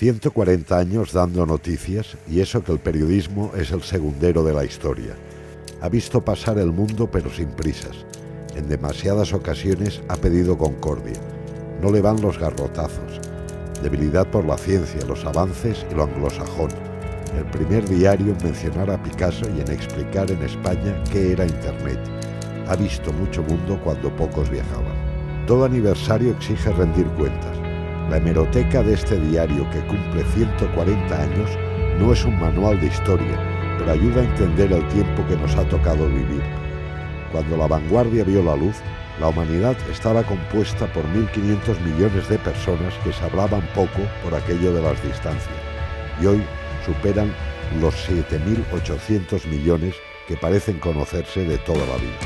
140 años dando noticias, y eso que el periodismo es el segundero de la historia. Ha visto pasar el mundo pero sin prisas. En demasiadas ocasiones ha pedido concordia. No le van los garrotazos. Debilidad por la ciencia, los avances y lo anglosajón. El primer diario en mencionar a Picasso y en explicar en España qué era Internet. Ha visto mucho mundo cuando pocos viajaban. Todo aniversario exige rendir cuentas. La hemeroteca de este diario, que cumple 140 años, no es un manual de historia, pero ayuda a entender el tiempo que nos ha tocado vivir. Cuando La Vanguardia vio la luz, la humanidad estaba compuesta por 1.500 millones de personas que se hablaban poco por aquello de las distancias. Y hoy superan los 7.800 millones que parecen conocerse de toda la vida.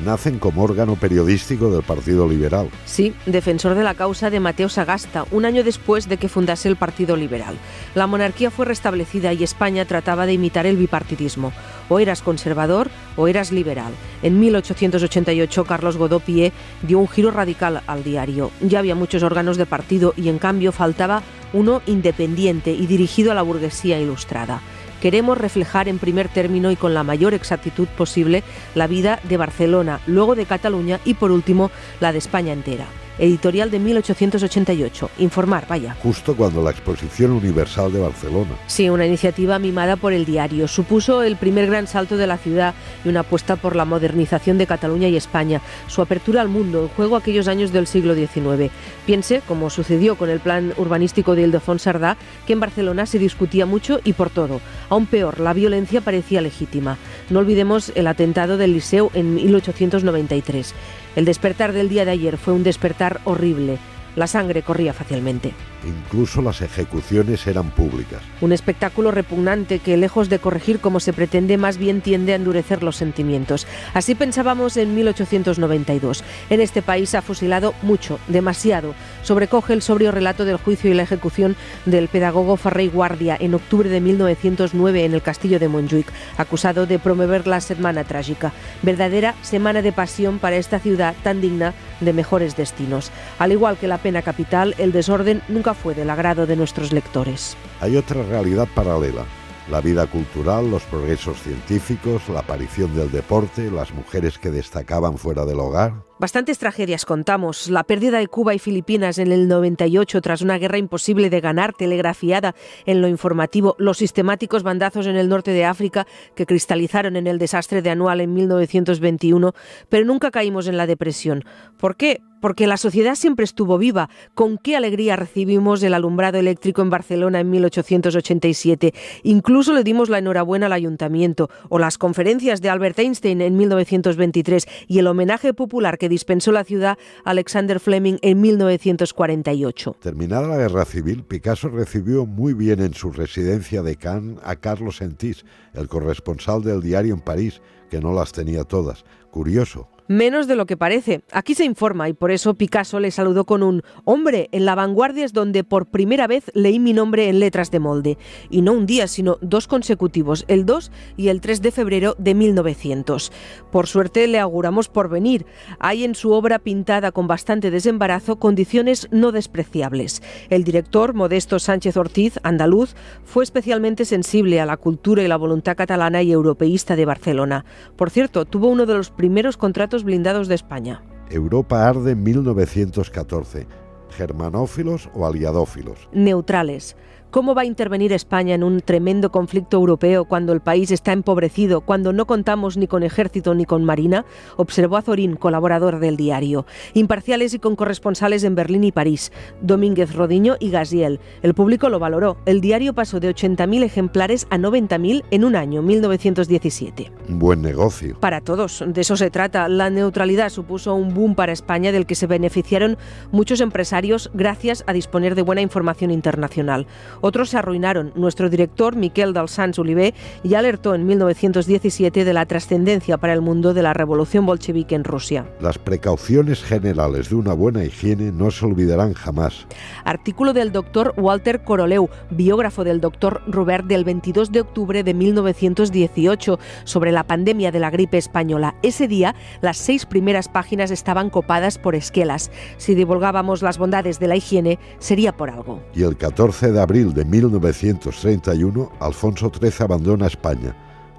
Nacen como órgano periodístico del Partido Liberal. Sí, defensor de la causa de Mateo Sagasta, un año después de que fundase el Partido Liberal. La monarquía fue restablecida y España trataba de imitar el bipartidismo. O eras conservador o eras liberal. En 1888, Carlos Godó Pié dio un giro radical al diario. Ya había muchos órganos de partido y, en cambio, faltaba uno independiente y dirigido a la burguesía ilustrada. Queremos reflejar en primer término y con la mayor exactitud posible la vida de Barcelona, luego de Cataluña y por último la de España entera. Editorial de 1888. Informar, vaya. Justo cuando la Exposición Universal de Barcelona. Sí, una iniciativa mimada por el diario. Supuso el primer gran salto de la ciudad y una apuesta por la modernización de Cataluña y España. Su apertura al mundo, en juego aquellos años del siglo XIX. Piense, como sucedió con el plan urbanístico de Ildefons Cerdà, que en Barcelona se discutía mucho y por todo. Aún peor, la violencia parecía legítima. No olvidemos el atentado del Liceu en 1893. El despertar del día de ayer fue un despertar horrible. La sangre corría fácilmente. Incluso las ejecuciones eran públicas. Un espectáculo repugnante que, lejos de corregir como se pretende, más bien tiende a endurecer los sentimientos. Así pensábamos en 1892. En este país ha fusilado mucho, demasiado. Sobrecoge el sobrio relato del juicio y la ejecución del pedagogo Ferrer i Guàrdia en octubre de 1909 en el castillo de Montjuïc, acusado de promover la Setmana Trágica. Verdadera semana de pasión para esta ciudad tan digna de mejores destinos. Al igual que la pena capital, el desorden nunca fue del agrado de nuestros lectores. Hay otra realidad paralela: la vida cultural, los progresos científicos, la aparición del deporte, las mujeres que destacaban fuera del hogar. Bastantes tragedias contamos. La pérdida de Cuba y Filipinas en el 98 tras una guerra imposible de ganar, telegrafiada en lo informativo. Los sistemáticos bandazos en el norte de África que cristalizaron en el desastre de Anual en 1921. Pero nunca caímos en la depresión. ¿Por qué? Porque la sociedad siempre estuvo viva. Con qué alegría recibimos el alumbrado eléctrico en Barcelona en 1887. Incluso le dimos la enhorabuena al ayuntamiento. O las conferencias de Albert Einstein en 1923 y el homenaje popular que dispensó la ciudad a Alexander Fleming en 1948. Terminada la Guerra Civil, Picasso recibió muy bien en su residencia de Cannes a Carlos Sentís, el corresponsal del diario en París, que no las tenía todas. Curioso. Menos de lo que parece. Aquí se informa y por eso Picasso le saludó con un «Hombre, en La Vanguardia es donde por primera vez leí mi nombre en letras de molde». Y no un día, sino dos consecutivos, el 2 y el 3 de febrero de 1900. Por suerte le auguramos porvenir. Hay en su obra pintada con bastante desembarazo condiciones no despreciables. El director, Modesto Sánchez Ortiz, andaluz, fue especialmente sensible a la cultura y la voluntad catalana y europeísta de Barcelona. Por cierto, tuvo uno de los primeros contratos blindados de España. Europa arde en 1914. ¿Germanófilos o aliadófilos? Neutrales. ¿Cómo va a intervenir España en un tremendo conflicto europeo cuando el país está empobrecido, cuando no contamos ni con ejército ni con marina? Observó Azorín, colaborador del diario. Imparciales y con corresponsales en Berlín y París, Domínguez Rodiño y Gaziel. El público lo valoró. El diario pasó de 80.000 ejemplares a 90.000 en un año, 1917. Un buen negocio. Para todos, de eso se trata. La neutralidad supuso un boom para España del que se beneficiaron muchos empresarios gracias a disponer de buena información internacional. Otros se arruinaron. Nuestro director, Miquel dels Sants Oliver, ya alertó en 1917 de la trascendencia para el mundo de la revolución bolchevique en Rusia. Las precauciones generales de una buena higiene no se olvidarán jamás. Artículo del doctor Walter Coroleu, biógrafo del doctor Robert, del 22 de octubre de 1918, sobre la pandemia de la gripe española. Ese día, las 6 primeras páginas estaban copadas por esquelas. Si divulgábamos las bondades de la higiene, sería por algo. Y el 14 de abril de 1931, Alfonso XIII abandona España.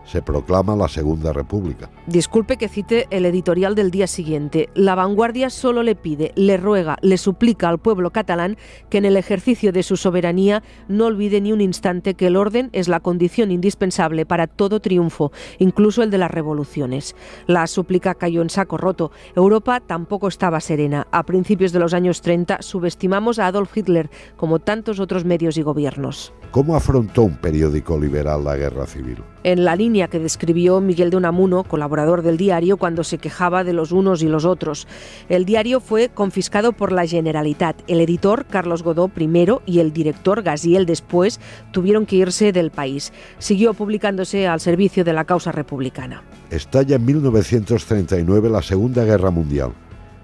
Se proclama la Segunda República. Disculpe que cite el editorial del día siguiente. La Vanguardia solo le pide, le ruega, le suplica al pueblo catalán que en el ejercicio de su soberanía no olvide ni un instante que el orden es la condición indispensable para todo triunfo, incluso el de las revoluciones. La súplica cayó en saco roto. Europa tampoco estaba serena. A principios de los años 30 subestimamos a Adolf Hitler, como tantos otros medios y gobiernos. ¿Cómo afrontó un periódico liberal la guerra civil? En la línea que describió Miguel de Unamuno, colaborador del diario, cuando se quejaba de los unos y los otros. El diario fue confiscado por la Generalitat. El editor, Carlos Godó primero, y el director, Gaziel, después, tuvieron que irse del país. Siguió publicándose al servicio de la causa republicana. Estalla en 1939 la Segunda Guerra Mundial.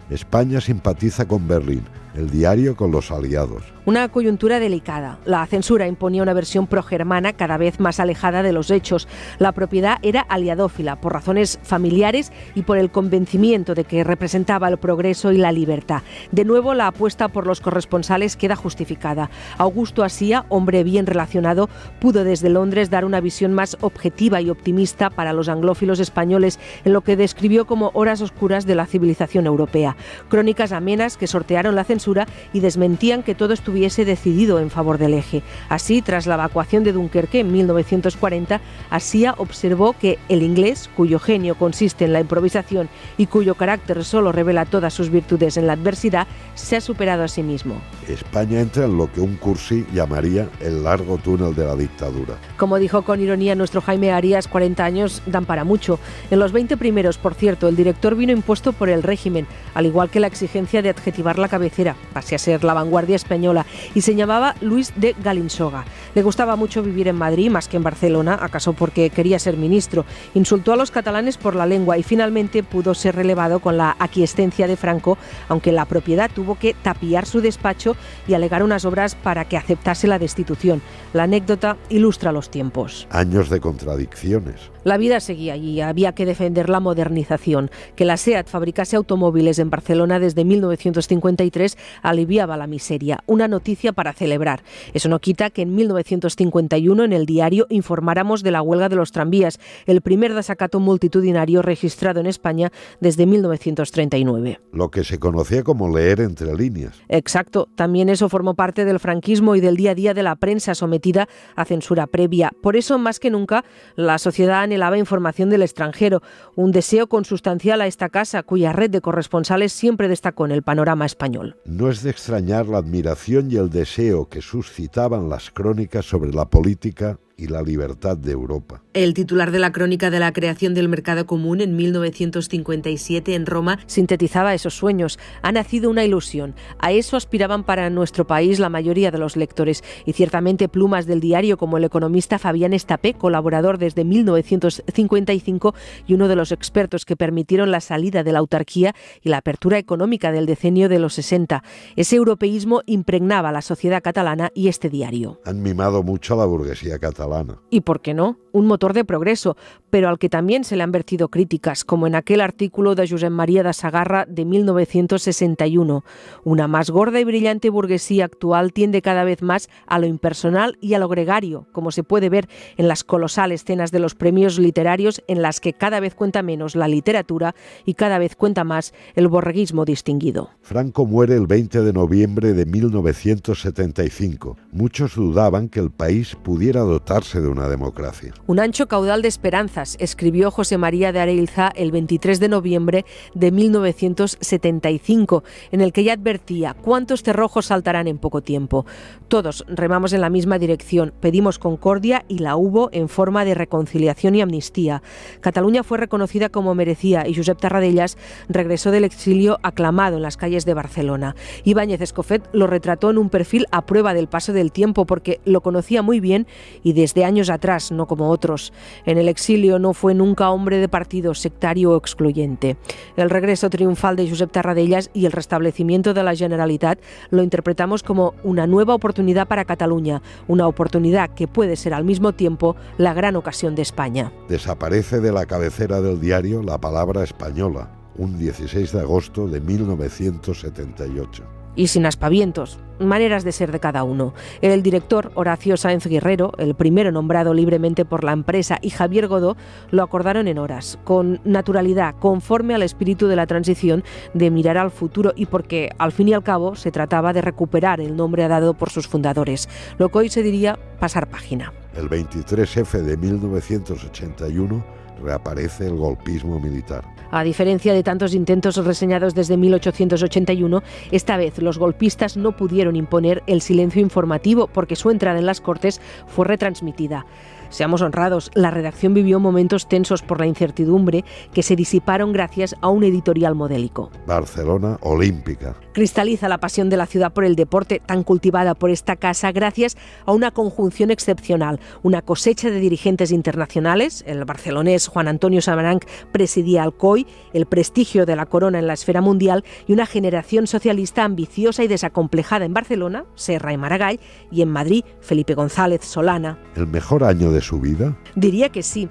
España simpatiza con Berlín, el diario con los aliados. Una coyuntura delicada. La censura imponía una versión progermana cada vez más alejada de los hechos. La propiedad era aliadófila por razones familiares y por el convencimiento de que representaba el progreso y la libertad. De nuevo, la apuesta por los corresponsales queda justificada. Augusto Asía, hombre bien relacionado, pudo desde Londres dar una visión más objetiva y optimista para los anglófilos españoles en lo que describió como horas oscuras de la civilización europea. Crónicas amenas que sortearon la censura y desmentían que todo estuviese decidido en favor del eje. Así, tras la evacuación de Dunkerque en 1940, Asía observó que el inglés, cuyo genio consiste en la improvisación y cuyo carácter solo revela todas sus virtudes en la adversidad, se ha superado a sí mismo. España entra en lo que un cursi llamaría el largo túnel de la dictadura. Como dijo con ironía nuestro Jaime Arias, 40 años dan para mucho. En los 20 primeros, por cierto, el director vino impuesto por el régimen, al igual que la exigencia de adjetivar la cabecera, pase a ser La Vanguardia española, y se llamaba Luis de Galinsoga. Le gustaba mucho vivir en Madrid más que en Barcelona, acaso porque quería ser ministro. Insultó a los catalanes por la lengua y finalmente pudo ser relevado con la aquiescencia de Franco, aunque la propiedad tuvo que tapiar su despacho y alegar unas obras para que aceptase la destitución. La anécdota ilustra los tiempos. Años de contradicciones. La vida seguía y había que defender la modernización. Que la SEAT fabricase automóviles en Barcelona desde 1953 aliviaba la miseria. Una noticia para celebrar. Eso no quita que en 1951 en el diario informáramos de la huelga de los tranvías, el primer desacato multitudinario registrado en España desde 1939. Lo que se conocía como leer entre líneas. Exacto. También eso formó parte del franquismo y del día a día de la prensa sometida a censura previa. Por eso, más que nunca, la sociedad anhelaba información del extranjero, un deseo consustancial a esta casa, cuya red de corresponsales siempre destacó en el panorama español. No es de extrañar la admiración y el deseo que suscitaban las crónicas sobre la política y la libertad de Europa. El titular de la crónica de la creación del mercado común en 1957 en Roma sintetizaba esos sueños. Ha nacido una ilusión. A eso aspiraban para nuestro país la mayoría de los lectores. Y ciertamente plumas del diario como el economista Fabián Estapé, colaborador desde 1955 y uno de los expertos que permitieron la salida de la autarquía y la apertura económica del decenio de los 60. Ese europeísmo impregnaba la sociedad catalana y este diario. Han mimado mucho a la burguesía catalana. ¿Y por qué no? Un motor de progreso, pero al que también se le han vertido críticas, como en aquel artículo de Josep María de Sagarra de 1961. Una más gorda y brillante burguesía actual tiende cada vez más a lo impersonal y a lo gregario, como se puede ver en las colosales cenas de los premios literarios en las que cada vez cuenta menos la literatura y cada vez cuenta más el borreguismo distinguido. Franco muere el 20 de noviembre de 1975. Muchos dudaban que el país pudiera dotar tratarse de una democracia. Un ancho caudal de esperanzas, escribió José María de Areilza el 23 de noviembre de 1975, en el que ya advertía: ¿cuántos cerrojos saltarán en poco tiempo? Todos remamos en la misma dirección, pedimos concordia y la hubo en forma de reconciliación y amnistía. Cataluña fue reconocida como merecía y Josep Tarradellas regresó del exilio aclamado en las calles de Barcelona. Ibáñez Escofet lo retrató en un perfil a prueba del paso del tiempo, porque lo conocía muy bien y desde años atrás, no como otros. En el exilio no fue nunca hombre de partido, sectario o excluyente. El regreso triunfal de Josep Tarradellas y el restablecimiento de la Generalitat lo interpretamos como una nueva oportunidad para Cataluña, una oportunidad que puede ser al mismo tiempo la gran ocasión de España. Desaparece de la cabecera del diario la palabra española, un 16 de agosto de 1978. Y sin aspavientos, maneras de ser de cada uno. El director Horacio Sáenz Guerrero, el primero nombrado libremente por la empresa, y Javier Godó lo acordaron en horas, con naturalidad, conforme al espíritu de la transición, de mirar al futuro, y porque al fin y al cabo se trataba de recuperar el nombre dado por sus fundadores, lo que hoy se diría pasar página. El 23F de 1981 reaparece el golpismo militar. A diferencia de tantos intentos reseñados desde 1881, esta vez los golpistas no pudieron imponer el silencio informativo, porque su entrada en las Cortes fue retransmitida. Seamos honrados, la redacción vivió momentos tensos por la incertidumbre que se disiparon gracias a un editorial modélico. Barcelona olímpica. Cristaliza la pasión de la ciudad por el deporte, tan cultivada por esta casa gracias a una conjunción excepcional, una cosecha de dirigentes internacionales. El barcelonés Juan Antonio Samaranch presidía Alcoy, el prestigio de la corona en la esfera mundial, y una generación socialista ambiciosa y desacomplejada en Barcelona, Serra y Maragall, y en Madrid, Felipe González Solana. ¿El mejor año de su vida? Diría que sí.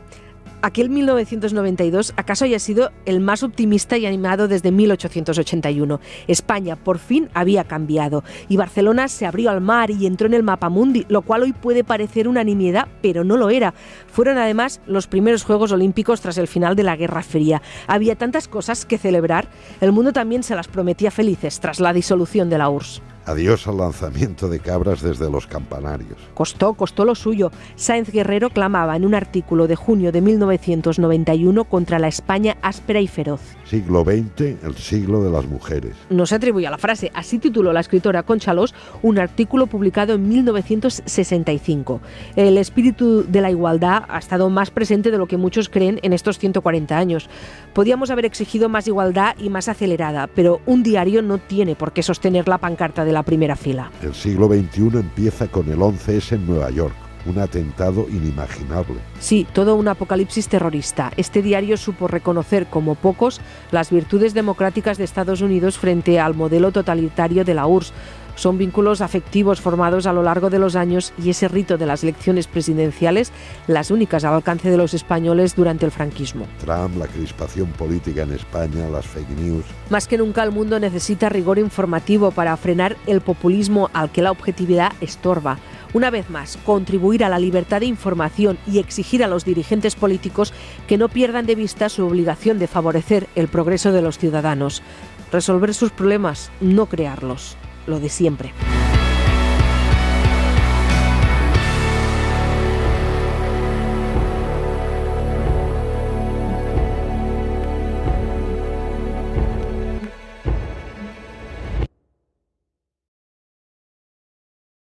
Aquel 1992 acaso haya sido el más optimista y animado desde 1881. España por fin había cambiado y Barcelona se abrió al mar y entró en el mapamundi, lo cual hoy puede parecer una nimiedad, pero no lo era. Fueron además los primeros Juegos Olímpicos tras el final de la Guerra Fría. Había tantas cosas que celebrar. El mundo también se las prometía felices tras la disolución de la URSS. Adiós al lanzamiento de cabras desde los campanarios. Costó lo suyo. Sáenz Guerrero clamaba en un artículo de junio de 1991 contra la España áspera y feroz. Siglo XX, el siglo de las mujeres. No se atribuye a la frase, así tituló la escritora Concha Alós un artículo publicado en 1965. El espíritu de la igualdad ha estado más presente de lo que muchos creen en estos 140 años. Podíamos haber exigido más igualdad y más acelerada, pero un diario no tiene por qué sostener la pancarta de la primera fila. El siglo XXI empieza con el 11S en Nueva York, un atentado inimaginable. Sí, todo un apocalipsis terrorista. Este diario supo reconocer como pocos las virtudes democráticas de Estados Unidos frente al modelo totalitario de la URSS. Son vínculos afectivos formados a lo largo de los años y ese rito de las elecciones presidenciales, las únicas al alcance de los españoles durante el franquismo. Trump, la crispación política en España, las fake news. Más que nunca el mundo necesita rigor informativo para frenar el populismo al que la objetividad estorba. Una vez más, contribuir a la libertad de información y exigir a los dirigentes políticos que no pierdan de vista su obligación de favorecer el progreso de los ciudadanos. Resolver sus problemas, no crearlos. Lo de siempre.